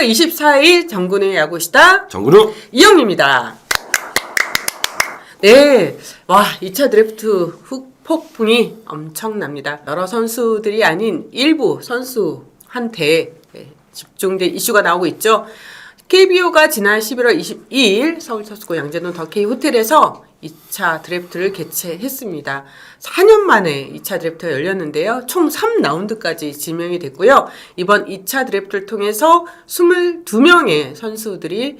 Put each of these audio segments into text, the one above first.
11월 24일 정근우의 야구시다. 정근우 이영입니다. 네, 와 2차 드래프트 폭풍이 엄청납니다. 여러 선수들이 아닌 일부 선수한테 집중된 이슈가 나오고 있죠. KBO가 지난 11월 22일 서울서수구 양재동 더케이 호텔에서 2차 드래프트를 개최했습니다. 4년 만에 2차 드래프트가 열렸는데요. 총 3라운드까지 지명이 됐고요. 이번 2차 드래프트를 통해서 22명의 선수들이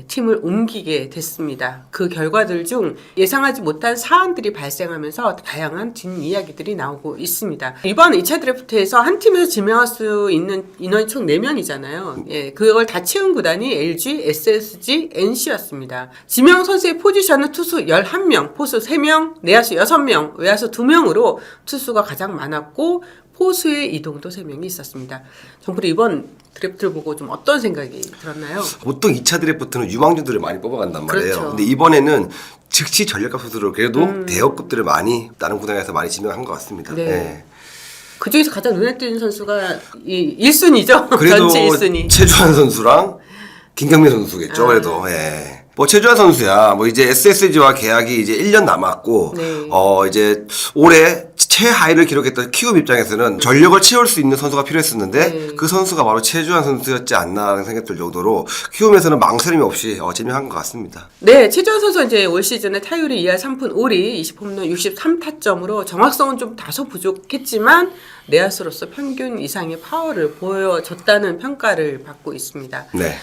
팀을 옮기게 됐습니다. 그 결과들 중 예상하지 못한 사안들이 발생하면서 다양한 뒷이야기들이 나오고 있습니다. 이번 2차 드래프트에서 한 팀에서 지명할 수 있는 인원이 총 4명이잖아요. 예, 그걸 다 채운 구단이 LG, SSG, NC였습니다. 지명 선수의 포지션은 투수 11명, 포수 3명, 내야수 6명, 외야수 2명으로 투수가 가장 많았고 포수의 이동도 3명이 있었습니다. 정프로 이번 드래프트를 보고 좀 어떤 생각이 들었나요? 보통 2차 드래프트는 유망주들을 많이 뽑아간단 말이에요. 그렇죠. 근데 이번에는 즉시 전력급 선수로 그래도 대여급들을 많이 다른 구단에서 많이 지명한 것 같습니다. 네. 네. 그 중에서 가장 눈에 띄는 선수가 이 1순위죠. 그래도 전체 1순위. 최주환 선수랑 김경민 선수겠죠. 그래도 예. 뭐 최주환 선수야 뭐 이제 SSG와 계약이 이제 1년 남았고 네. 이제 올해 최하위를 기록했던 키움 입장에서는 전력을 채울 수 있는 선수가 필요했었는데 네. 그 선수가 바로 최주환 선수였지 않나라는 생각이 들 정도로 키움에서는 망설임이 없이 지명한 것 같습니다. 네, 최주환 선수 이제 올 시즌에 타율이 2할 3푼 5리, 20홈런 63타점으로 정확성은 좀 다소 부족했지만 내야수로서 평균 이상의 파워를 보여줬다는 평가를 받고 있습니다. 네.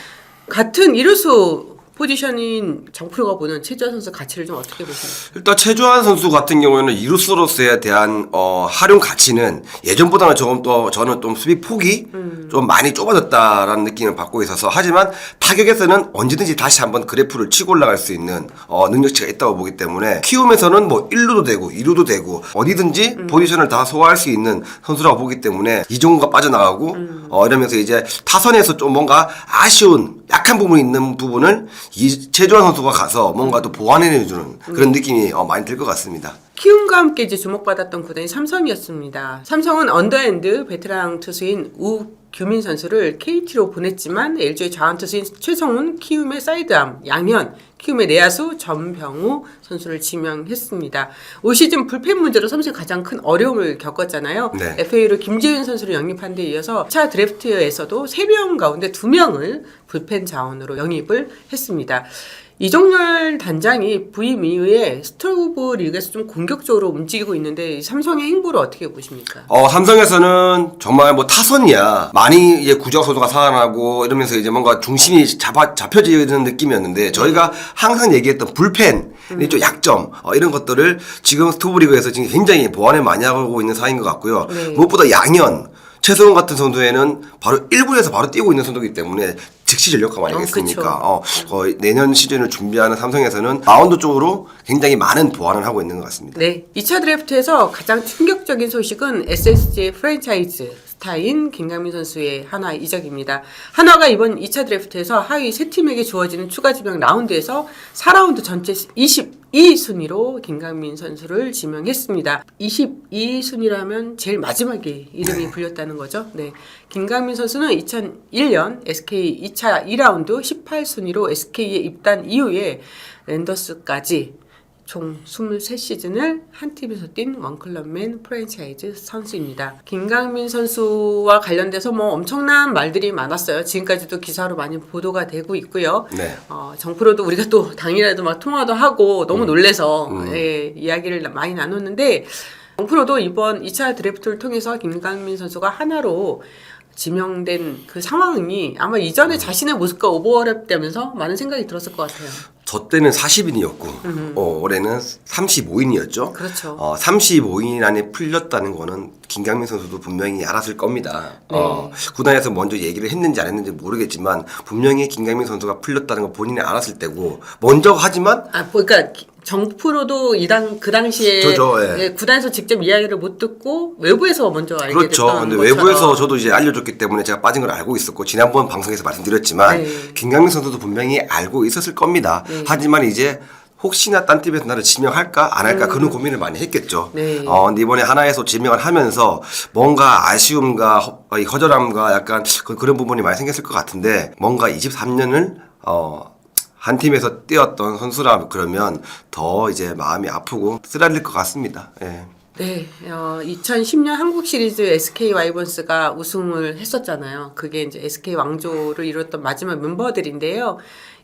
같은 이루수 포지션인 정프로가 보는 최주환 선수 가치를 좀 어떻게 보십니까? 일단 최주환 선수 같은 경우에는 이루스로서에 대한 활용 가치는 예전보다는 조금 더 저는 좀 수비 폭이 좀 많이 좁아졌다라는 느낌을 받고 있어서 하지만 타격에서는 언제든지 다시 한번 그래프를 치고 올라갈 수 있는 능력치가 있다고 보기 때문에 키움에서는 뭐 1루도 되고 2루도 되고 어디든지 포지션을 다 소화할 수 있는 선수라고 보기 때문에 이종구가 빠져나가고 이러면서 이제 타선에서 좀 뭔가 아쉬운 약한 부분이 있는 부분을 이 최주환 선수가 가서 뭔가 또 보완해주는 그런 느낌이 많이 들 것 같습니다. 키움과 함께 이제 주목받았던 구단이 삼성이었습니다. 삼성은 언더핸드 베테랑 투수인 우규민 선수를 KT로 보냈지만 LG의 좌완 투수인 최성훈, 키움의 사이드암 양현, 키움의 내야수 전병우 선수를 지명했습니다. 올 시즌 불펜 문제로 삼성이 가장 큰 어려움을 겪었잖아요. 네. FA로 김재윤 선수를 영입한 데 이어서 차 드래프트에서도 3명 가운데 2명을 불펜 자원으로 영입을 했습니다. 이정열 단장이 부임 이후에 스토브 리그에서 좀 공격적으로 움직이고 있는데 삼성의 행보를 어떻게 보십니까? 삼성에서는 정말 뭐 타선이야 많이 이제 구자욱 선수가 살아나고 이러면서 이제 뭔가 중심이 잡혀지는 느낌이었는데 저희가 항상 얘기했던 불펜 좀 약점 이런 것들을 지금 스토브 리그에서 지금 굉장히 보완을 많이 하고 있는 상황인 것 같고요. 네. 무엇보다 양현 최성훈 같은 선수에는 바로 1군에서 바로 뛰고 있는 선수이기 때문에 즉시 전력감 아니겠습니까? 내년 시즌을 준비하는 삼성에서는 마운드 쪽으로 굉장히 많은 보완을 하고 있는 것 같습니다. 네, 2차 드래프트에서 가장 충격적인 소식은 SSG의 프랜차이즈 스타인 김강민 선수의 한화 이적입니다. 한화가 이번 2차 드래프트에서 하위 3팀에게 주어지는 추가 지명 라운드에서 4라운드 전체 22순위로 김강민 선수를 지명했습니다. 22순위라면 제일 마지막에 이름이 불렸다는 거죠. 네, 김강민 선수는 2001년 SK 2차 2라운드 18순위로 SK에 입단 이후에 랜더스까지 총 23시즌을 한 팀에서 뛴 원클럽맨 프랜차이즈 선수입니다. 김강민 선수와 관련돼서 뭐 엄청난 말들이 많았어요. 지금까지도 기사로 많이 보도가 되고 있고요. 네. 정프로도 우리가 또 당일에도 막 통화도 하고 너무 놀래서 이야기를 많이 나눴는데 정프로도 이번 2차 드래프트를 통해서 김강민 선수가 하나로 지명된 그 상황이 아마 이전에 자신의 모습과 오버랩되면서 많은 생각이 들었을 것 같아요. 저 때는 40인이었고 올해는 35인이었죠. 그렇죠. 35인 안에 풀렸다는 거는 김강민 선수도 분명히 알았을 겁니다. 네. 구단에서 먼저 얘기를 했는지 안 했는지 모르겠지만 분명히 김강민 선수가 풀렸다는 거 본인이 알았을 때고 먼저 하지만 그러니까 정프로도 그 당시에 예. 구단에서 직접 이야기를 못 듣고 외부에서 먼저 알게 그렇죠. 됐던 근데 것처럼. 외부에서 저도 이제 알려줬기 때문에 제가 빠진 걸 알고 있었고 지난번 방송에서 말씀드렸지만 네. 김강민 선수도 분명히 알고 있었을 겁니다. 네. 하지만 이제 혹시나 딴 팀에서 나를 지명할까 안 할까 그런 고민을 많이 했겠죠. 네. 근데 이번에 하나에서 지명을 하면서 뭔가 아쉬움과 허전함과 약간 그런 부분이 많이 생겼을 것 같은데 뭔가 23년을 한 팀에서 뛰었던 선수라 그러면 더 이제 마음이 아프고 쓰라릴 것 같습니다. 예. 네, 2010년 한국 시리즈 SK 와이번스가 우승을 했었잖아요. 그게 이제 SK 왕조를 이뤘던 마지막 멤버들인데요.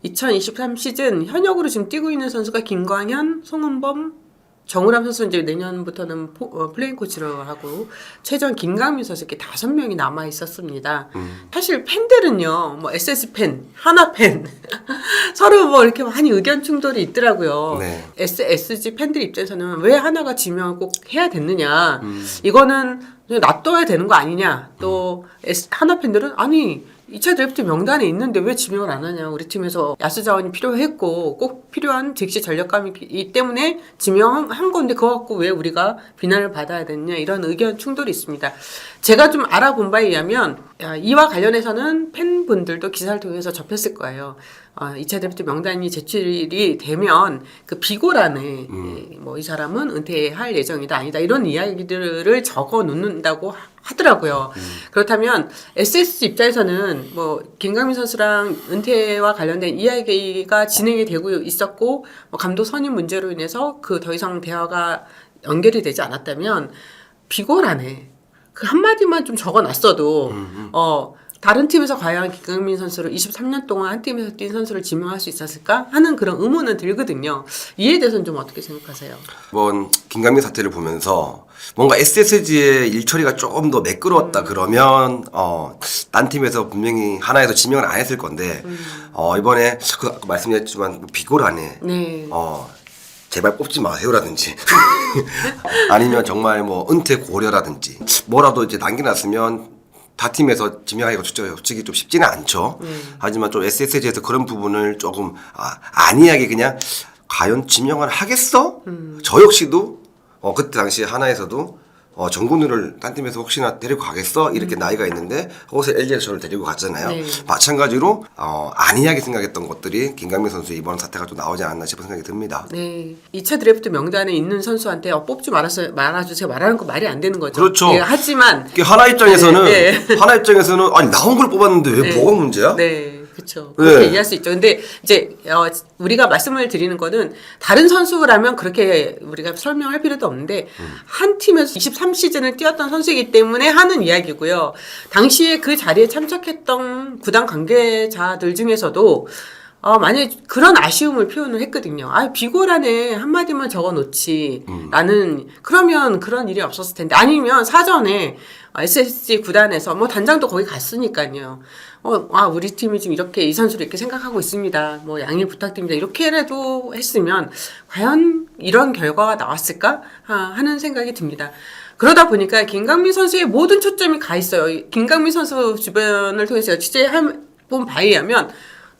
2023 시즌 현역으로 지금 뛰고 있는 선수가 김광현, 송은범, 정우람 선수 이제 내년부터는 플레인 코치로 하고 최전 김강민 선수 이렇게 5명이 남아 있었습니다. 사실 팬들은요, 뭐 SS 팬, 하나 팬 서로 뭐 이렇게 많이 의견 충돌이 있더라고요. 네. SSG 팬들 입장에서는 왜 하나가 지명을 꼭 해야 됐느냐, 이거는 그냥 놔둬야 되는 거 아니냐. 또 하나 팬들은 아니 2차 드래프트 명단에 있는데 왜 지명을 안 하냐. 우리 팀에서 야수 자원이 필요했고 꼭 필요한 즉시 전력감이기 때문에 지명한 건데 그거 갖고 왜 우리가 비난을 받아야 되느냐. 이런 의견 충돌이 있습니다. 제가 좀 알아본 바에 의하면 이와 관련해서는 팬분들도 기사를 통해서 접했을 거예요. 2차 드래프트 명단이 제출이 되면 그 비고란에 뭐 이 사람은 은퇴할 예정이다 아니다 이런 이야기들을 적어 놓는다고 하더라고요. 그렇다면 SSG 입장에서는 뭐 김강민 선수랑 은퇴와 관련된 이야기가 진행이 되고 있었고 뭐 감독 선임 문제로 인해서 그 더 이상 대화가 연결이 되지 않았다면 비고란에 그 한마디만 좀 적어놨어도 다른 팀에서 과연 김강민 선수를 23년 동안 한 팀에서 뛴 선수를 지명할 수 있었을까 하는 그런 의문은 들거든요. 이에 대해서는 좀 어떻게 생각하세요? 이번 김강민 사태를 보면서 뭔가 SSG의 일처리가 조금 더 매끄러웠다 그러면 딴 팀에서 분명히 하나에서 지명을 안 했을 건데 이번에 아까 말씀드렸지만 비고라네. 네. 제발 뽑지 마세요라든지 아니면 정말 뭐 은퇴 고려라든지 뭐라도 이제 남겨놨으면 다 팀에서 지명하기가 솔직히 좀 쉽지는 않죠. 하지만 좀 SSG에서 그런 부분을 조금 안이하게 그냥 과연 지명을 하겠어? 저 역시도 그때 당시 하나에서도 정근우를 딴 팀에서 혹시나 데리고 가겠어? 이렇게 나이가 있는데 거기서 LG에서 저를 데리고 갔잖아요. 네. 마찬가지로 안이하게 생각했던 것들이 김강민 선수 이번 사태가 좀 나오지 않았나 싶은 생각이 듭니다. 네. 2차 드래프트 명단에 있는 선수한테 뽑지 말아주세요. 말하는 거 말이 안 되는 거죠. 그렇죠. 네, 하지만 하나 입장에서는 네. 하나 입장에서는 아니 나온 걸 뽑았는데 왜 네. 뭐가 문제야? 네. 그렇죠. 그렇게 네. 얘기할 수 있죠. 근데 이제 우리가 말씀을 드리는 거는 다른 선수라면 그렇게 우리가 설명할 필요도 없는데 한 팀에서 23시즌을 뛰었던 선수이기 때문에 하는 이야기고요. 당시에 그 자리에 참석했던 구단 관계자들 중에서도 만약에 그런 아쉬움을 표현을 했거든요. 비고란에 한마디만 적어 놓지. 그러면 그런 일이 없었을 텐데. 아니면 사전에 SSG 구단에서 뭐 단장도 거기 갔으니까요. 우리 팀이 지금 이렇게 이 선수를 이렇게 생각하고 있습니다. 뭐 양해 부탁드립니다. 이렇게라도 했으면 과연 이런 결과가 나왔을까 하는 생각이 듭니다. 그러다 보니까 김강민 선수의 모든 초점이 가 있어요. 김강민 선수 주변을 통해서 취재해본 바에 의하면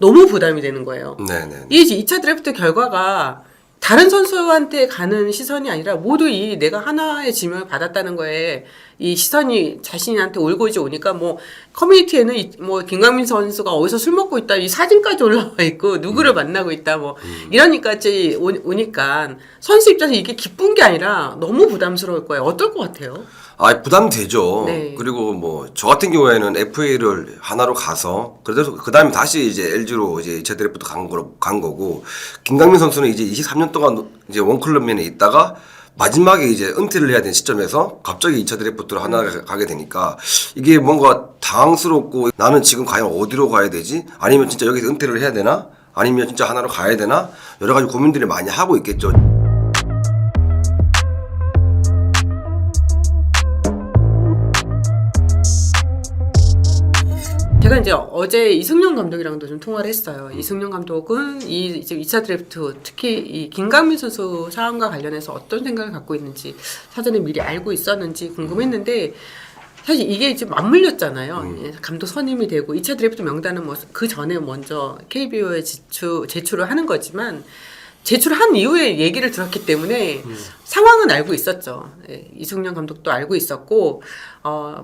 너무 부담이 되는 거예요. 네네. 이 2차 드래프트 결과가 다른 선수한테 가는 시선이 아니라 모두 내가 하나의 지명을 받았다는 거에 이 시선이 자신한테 올고지 오니까 뭐 커뮤니티에는 뭐 김강민 선수가 어디서 술 먹고 있다 이 사진까지 올라와 있고 누구를 만나고 있다 뭐 이러니까지 오니까 선수 입장에서 이게 기쁜 게 아니라 너무 부담스러울 거예요. 어떨 것 같아요? 부담되죠. 네. 그리고 뭐 저 같은 경우에는 FA를 하나로 가서 그래서 그다음에 다시 이제 LG로 이제 2차 드래프트 간 거고 김강민 선수는 이제 23년 동안 이제 원클럽맨에 있다가 마지막에 이제 은퇴를 해야 되는 시점에서 갑자기 2차 드래프트로 하나 가게 되니까 이게 뭔가 당황스럽고 나는 지금 과연 어디로 가야 되지? 아니면 진짜 여기서 은퇴를 해야 되나? 아니면 진짜 하나로 가야 되나? 여러 가지 고민들을 많이 하고 있겠죠. 제가 이제 어제 이승용 감독이랑도 좀 통화를 했어요. 이승용 감독은 이제 2차 드래프트 특히 이 김강민 선수 사안과 관련해서 어떤 생각을 갖고 있는지 사전에 미리 알고 있었는지 궁금했는데 사실 이게 이제 맞물렸잖아요. 감독 선임이 되고 2차 드래프트 명단은 뭐 그 전에 먼저 KBO에 제출을 하는 거지만 제출한 이후에 얘기를 들었기 때문에 상황은 알고 있었죠. 예, 이승용 감독도 알고 있었고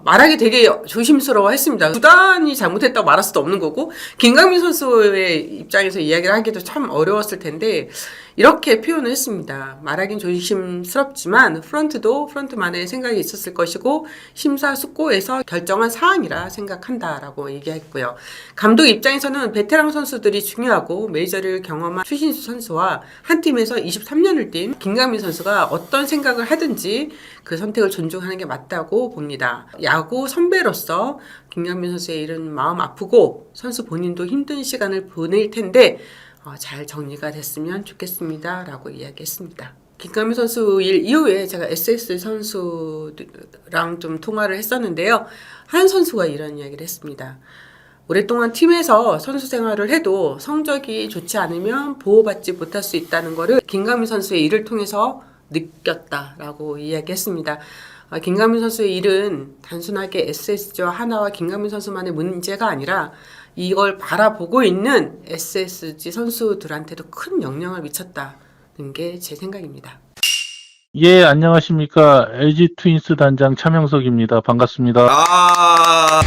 말하기 되게 조심스러워했습니다. 구단이 잘못했다고 말할 수도 없는 거고 김강민 선수의 입장에서 이야기를 하기도 참 어려웠을 텐데 이렇게 표현을 했습니다. 말하긴 조심스럽지만 프런트도 프런트만의 생각이 있었을 것이고 심사숙고해서 결정한 사항이라 생각한다라고 얘기했고요. 감독 입장에서는 베테랑 선수들이 중요하고 메이저를 경험한 추신수 선수와 한 팀에서 23년을 뛴 김강민 선수가 어떤 생각을 하든지 그 선택을 존중하는 게 맞다고 봅니다. 야구 선배로서 김강민 선수의 일은 마음 아프고 선수 본인도 힘든 시간을 보낼 텐데 잘 정리가 됐으면 좋겠습니다. 라고 이야기했습니다. 김강민 선수 일 이후에 제가 SS 선수랑 좀 통화를 했었는데요. 한 선수가 이런 이야기를 했습니다. 오랫동안 팀에서 선수 생활을 해도 성적이 좋지 않으면 보호받지 못할 수 있다는 것을 김강민 선수의 일을 통해서 느꼈다라고 이야기했습니다. 김강민 선수의 일은 단순하게 SSG와 하나와 김강민 선수만의 문제가 아니라 이걸 바라보고 있는 SSG 선수들한테도 큰 영향을 미쳤다는 게 제 생각입니다. 예, 안녕하십니까. LG 트윈스 단장 차명석입니다. 반갑습니다. 아.